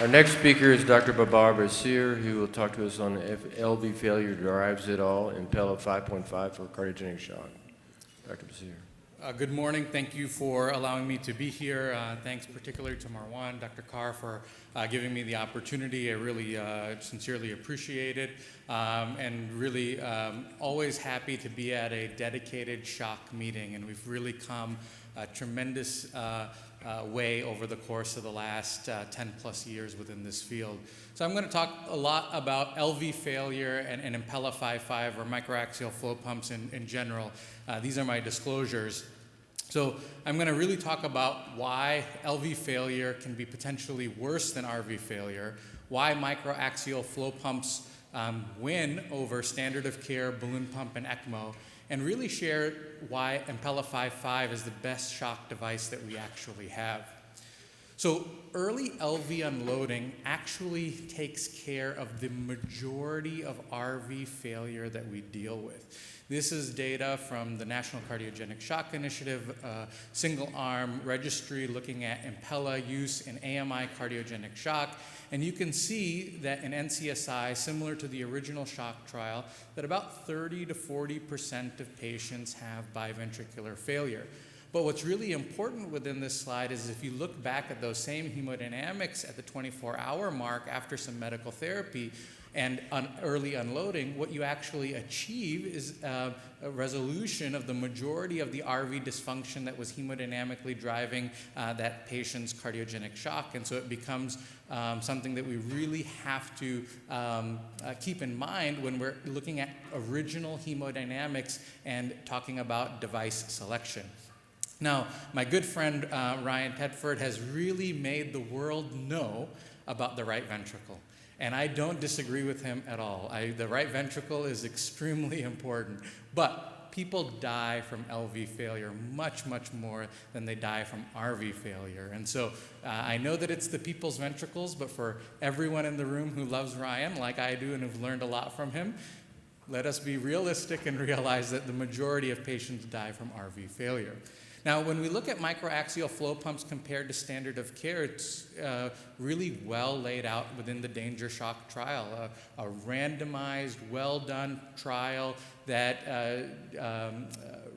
Our next speaker is Dr. Basir, who will talk to us on if LV failure drives it all, Impella 5.5 for cardiogenic shock. Dr. Basir. Good morning. Thank you for allowing me to be here. Thanks particularly to Marwan, Dr. Carr, for giving me the opportunity. I really sincerely appreciate it. And really always happy to be at a dedicated shock meeting. And we've really come a tremendous way over the course of the last 10 plus years within this field. So I'm going to talk a lot about LV failure and Impella 5.5 or microaxial flow pumps in general. These are my disclosures. So I'm going to really talk about why LV failure can be potentially worse than RV failure, why microaxial flow pumps win over standard of care balloon pump and ECMO, and really share why Impella 5.5 is the best shock device that we actually have. So early LV unloading actually takes care of the majority of RV failure that we deal with. This is data from the National Cardiogenic Shock Initiative, single-arm registry looking at Impella use in AMI cardiogenic shock. And you can see that in NCSI, similar to the original shock trial, that about 30 to 40% of patients have biventricular failure. But what's really important within this slide is if you look back at those same hemodynamics at the 24-hour mark after some medical therapy and early unloading, what you actually achieve is a resolution of the majority of the RV dysfunction that was hemodynamically driving that patient's cardiogenic shock. And so it becomes something that we really have to keep in mind when we're looking at original hemodynamics and talking about device selection. Now, my good friend Ryan Tedford has really made the world know about the right ventricle. And I don't disagree with him at all. The right ventricle is extremely important. But people die from LV failure much, much more than they die from RV failure. And so I know that it's the people's ventricles, but for everyone in the room who loves Ryan, like I do and have learned a lot from him, let us be realistic and realize that the majority of patients die from RV failure. Now, when we look at microaxial flow pumps compared to standard of care, it's really well laid out within the DanGer Shock trial, a randomized, well-done trial that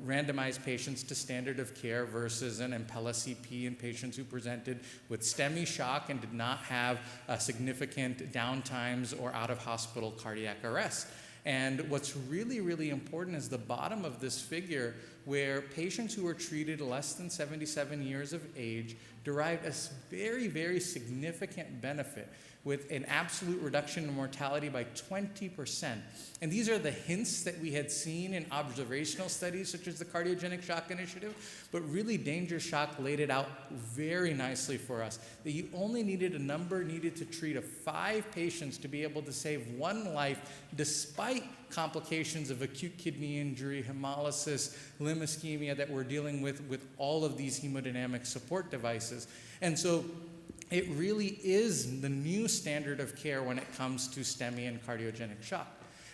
randomized patients to standard of care versus an Impella CP in patients who presented with STEMI shock and did not have significant downtimes or out-of-hospital cardiac arrest. And what's really, really important is the bottom of this figure where patients who were treated less than 77 years of age derived a very, very significant benefit with an absolute reduction in mortality by 20%. And these are the hints that we had seen in observational studies such as the Cardiogenic Shock Initiative, but really DanGer Shock laid it out very nicely for us, that you only needed a number needed to treat of 5 patients to be able to save 1 life despite complications of acute kidney injury, hemolysis, limb ischemia that we're dealing with all of these hemodynamic support devices. And so it really is the new standard of care when it comes to STEMI and cardiogenic shock.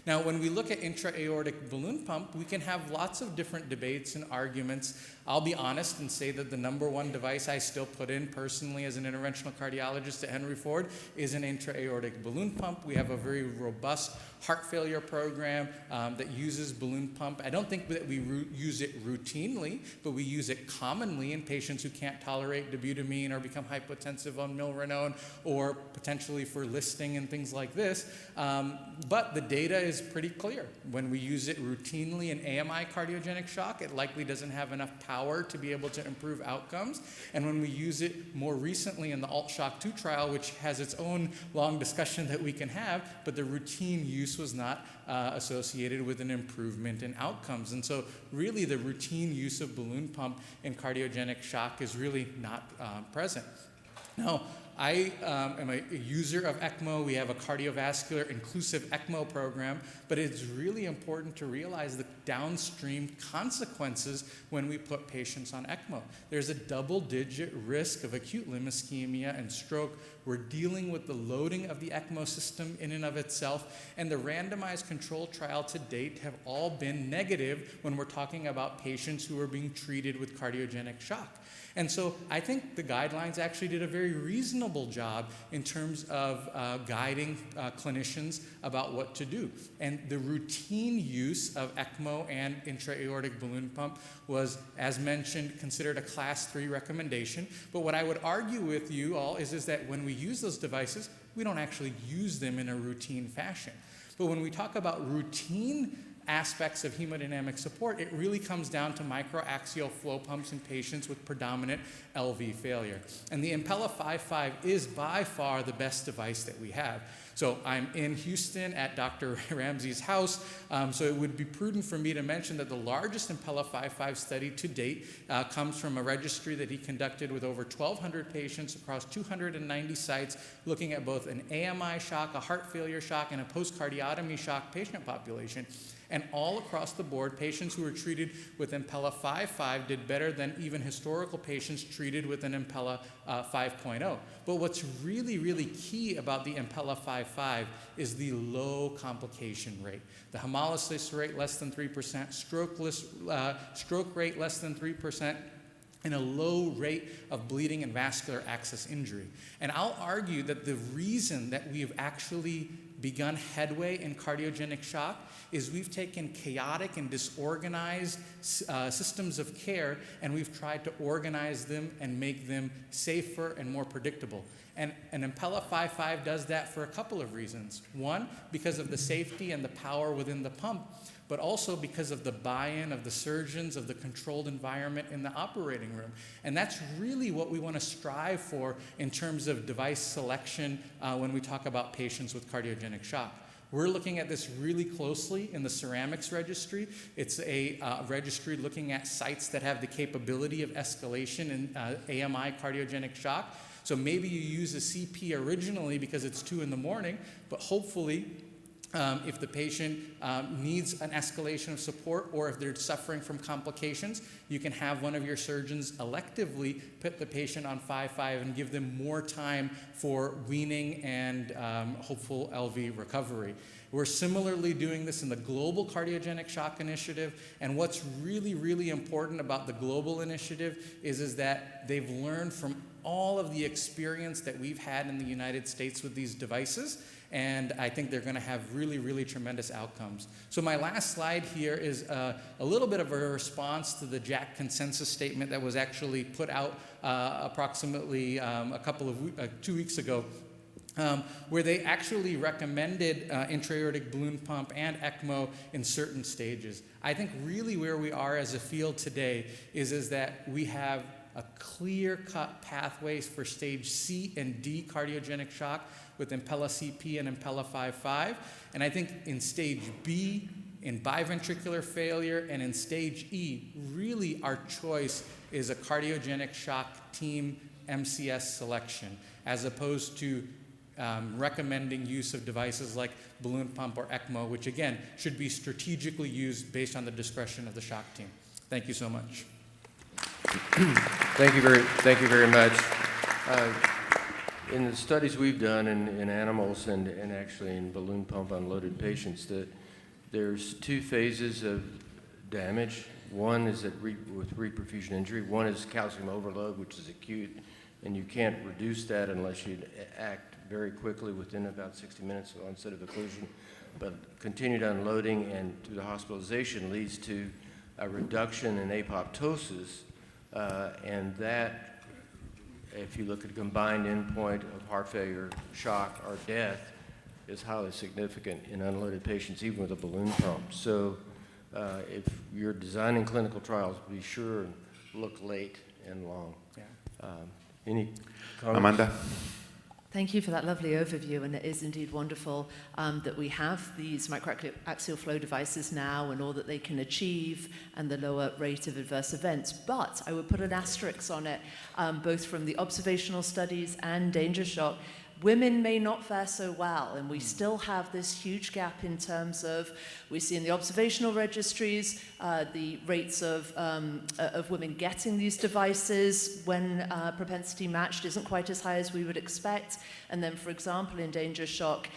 Now, when we look at intra-aortic balloon pump, we can have lots of different debates and arguments. I'll be honest and say that the number one device I still put in personally as an interventional cardiologist at Henry Ford is an intra-aortic balloon pump. We have a very robust heart failure program that uses balloon pump. I don't think that we use it routinely, but we use it commonly in patients who can't tolerate dobutamine or become hypotensive on milrinone or potentially for listing and things like this. But the data is pretty clear. When we use it routinely in AMI cardiogenic shock, it likely doesn't have enough power to be able to improve outcomes. And when we use it more recently in the ALT-SHOCK 2 trial, which has its own long discussion that we can have, but the routine use was not associated with an improvement in outcomes. And so really the routine use of balloon pump in cardiogenic shock is really not present. Now, I am a user of ECMO. We have a cardiovascular inclusive ECMO program, but it's really important to realize the downstream consequences when we put patients on ECMO. There's a double-digit risk of acute limb ischemia and stroke. We're dealing with the loading of the ECMO system in and of itself, and the randomized control trial to date have all been negative when we're talking about patients who are being treated with cardiogenic shock. And so I think the guidelines actually did a very reasonable job in terms of guiding clinicians about what to do. And the routine use of ECMO and intra-aortic balloon pump was, as mentioned, considered a class 3 recommendation. But what I would argue with you all is that when we use those devices, we don't actually use them in a routine fashion. But when we talk about routine aspects of hemodynamic support, it really comes down to microaxial flow pumps in patients with predominant LV failure. And the Impella 5.5 is by far the best device that we have. So I'm in Houston at Dr. Ramsey's house, so it would be prudent for me to mention that the largest Impella 5.5 study to date comes from a registry that he conducted with over 1,200 patients across 290 sites, looking at both an AMI shock, a heart failure shock, and a post-cardiotomy shock patient population. And all across the board, patients who were treated with Impella 5.5 did better than even historical patients treated with an Impella 5.0. But what's really, really key about the Impella 5.5 is the low complication rate. The hemolysis rate less than 3%, stroke rate less than 3%, and a low rate of bleeding and vascular access injury. And I'll argue that the reason that we've actually begun headway in cardiogenic shock is we've taken chaotic and disorganized systems of care, and we've tried to organize them and make them safer and more predictable. And Impella 5.5 does that for a couple of reasons. One, because of the safety and the power within the pump, but also because of the buy-in of the surgeons, of the controlled environment in the operating room. And that's really what we want to strive for in terms of device selection when we talk about patients with cardiogenic shock. We're looking at this really closely in the ceramics registry. It's a registry looking at sites that have the capability of escalation in AMI cardiogenic shock. So maybe you use a CP originally because it's 2 in the morning, but hopefully if the patient needs an escalation of support, or if they're suffering from complications, you can have one of your surgeons electively put the patient on 5.5 and give them more time for weaning and hopeful LV recovery. We're similarly doing this in the Global Cardiogenic Shock Initiative, and what's really, really important about the global initiative is that they've learned from all of the experience that we've had in the United States with these devices, and I think they're going to have really, really tremendous outcomes. So my last slide here is a little bit of a response to the JACC consensus statement that was actually put out approximately 2 weeks ago, where they actually recommended intra-aortic balloon pump and ECMO in certain stages. I think really where we are as a field today is that we have a clear-cut pathways for stage C and D cardiogenic shock with Impella CP and Impella 5.5. And I think in stage B, in biventricular failure, and in stage E, really our choice is a cardiogenic shock team MCS selection, as opposed to recommending use of devices like balloon pump or ECMO, which again should be strategically used based on the discretion of the shock team. Thank you so much. Thank you very much. In the studies we've done in animals and actually in balloon pump unloaded patients, there's 2 phases of damage. One is with reperfusion injury. One is calcium overload, which is acute, and you can't reduce that unless you act very quickly within about 60 minutes of onset of occlusion. But continued unloading and through the hospitalization leads to a reduction in apoptosis, and that, if you look at a combined endpoint of heart failure, shock, or death, is highly significant in unloaded patients, even with a balloon pump. So if you're designing clinical trials, be sure and look late and long. Yeah. Any comments? Amanda? Thank you for that lovely overview, and it is indeed wonderful that we have these microaxial flow devices now and all that they can achieve and the lower rate of adverse events. But I would put an asterisk on it, both from the observational studies and danger shock. Women may not fare so well, and we still have this huge gap in terms of, we see in the observational registries, the rates of women getting these devices when propensity matched isn't quite as high as we would expect. And then, for example, in danger shock,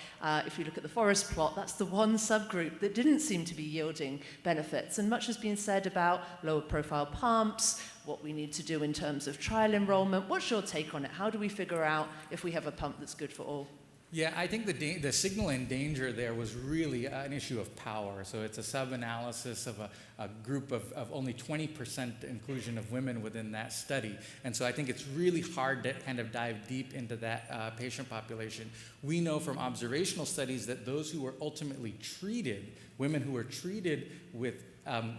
if you look at the forest plot, that's the one subgroup that didn't seem to be yielding benefits. And much has been said about lower profile pumps, what we need to do in terms of trial enrollment. What's your take on it? How do we figure out if we have a pump that's good for all? Yeah, I think the signal and danger there was really an issue of power. So it's a sub-analysis of a group of only 20% inclusion of women within that study. And so I think it's really hard to kind of dive deep into that patient population. We know from observational studies that those who were ultimately treated, women who were treated with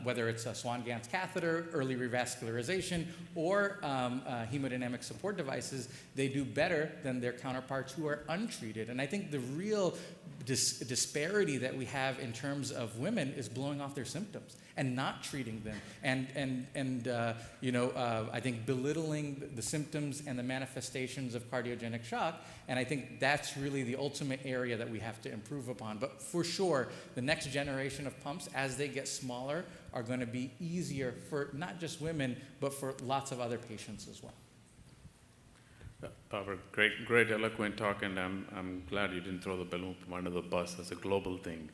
whether it's a Swan-Ganz catheter, early revascularization, or hemodynamic support devices, they do better than their counterparts who are untreated. And I think the real disparity that we have in terms of women is blowing off their symptoms and not treating them, I think belittling the symptoms and the manifestations of cardiogenic shock. And I think that's really the ultimate area that we have to improve upon. But for sure, the next generation of pumps, as they get smaller, are going to be easier for not just women, but for lots of other patients as well. Barbara, great eloquent talk, and I'm glad you didn't throw the balloon from under the bus as a global thing.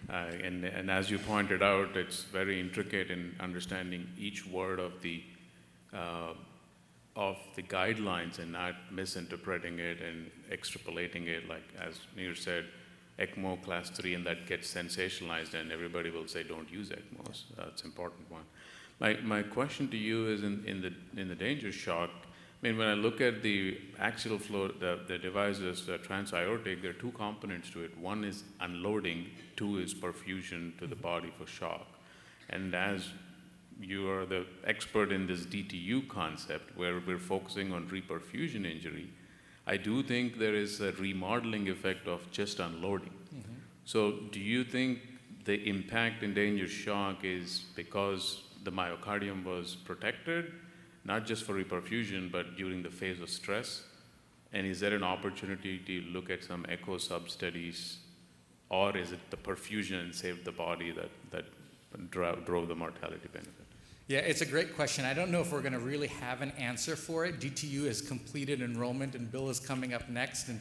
And as you pointed out, it's very intricate in understanding each word of the guidelines and not misinterpreting it and extrapolating it. Like as Mir said, ECMO class 3, and that gets sensationalized, and everybody will say don't use ECMOs. That's an important one. My question to you is in the danger shock. I mean, when I look at the axial flow, the device is transaortic, there are two components to it. One is unloading, two is perfusion to the body for shock. And as you are the expert in this DTU concept, where we're focusing on reperfusion injury, I do think there is a remodeling effect of just unloading. Mm-hmm. So do you think the impact in danger shock is because the myocardium was protected, not just for reperfusion, but during the phase of stress? And is there an opportunity to look at some echo sub-studies, or is it the perfusion and saved the body that drove the mortality benefit? Yeah, it's a great question. I don't know if we're going to really have an answer for it. DTU has completed enrollment, and Bill is coming up next. And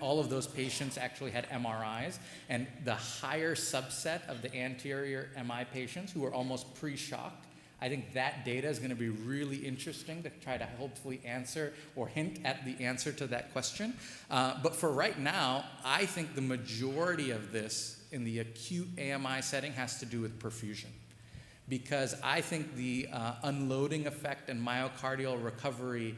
all of those patients actually had MRIs. And the higher subset of the anterior MI patients who were almost pre-shocked, I think that data is going to be really interesting to try to hopefully answer or hint at the answer to that question. But for right now, I think the majority of this in the acute AMI setting has to do with perfusion. Because I think the unloading effect and myocardial recovery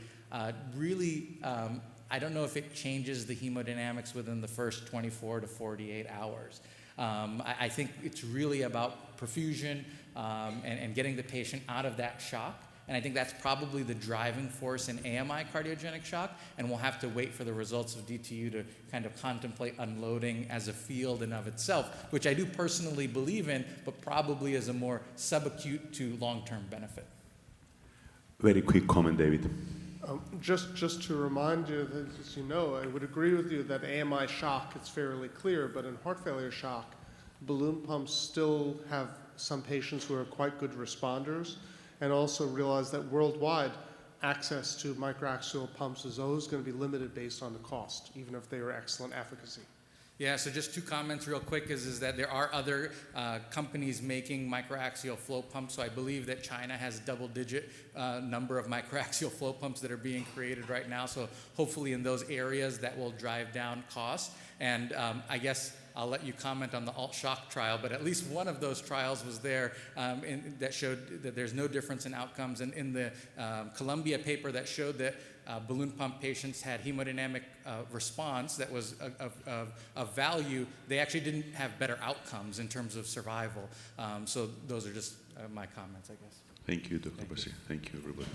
really, I don't know if it changes the hemodynamics within the first 24 to 48 hours. I think it's really about perfusion and getting the patient out of that shock. And I think that's probably the driving force in AMI cardiogenic shock, and we'll have to wait for the results of DTU to kind of contemplate unloading as a field in of itself, which I do personally believe in, but probably as a more subacute to long-term benefit. Very quick comment, David. Just to remind you that, as you know, I would agree with you that AMI shock, it's fairly clear, but in heart failure shock, balloon pumps still have some patients who are quite good responders. And also realize that worldwide, access to microaxial pumps is always going to be limited based on the cost, even if they are excellent efficacy. Yeah, so just two comments real quick is that there are other companies making microaxial flow pumps. So I believe that China has double-digit number of microaxial flow pumps that are being created right now. So hopefully in those areas that will drive down costs. And I guess I'll let you comment on the alt-shock trial, but at least one of those trials was there that showed that there's no difference in outcomes. And in the Columbia paper that showed that balloon pump patients had hemodynamic response that was of value, they actually didn't have better outcomes in terms of survival. So those are just my comments, I guess. Thank you, Dr. Basir. Thank you, everybody.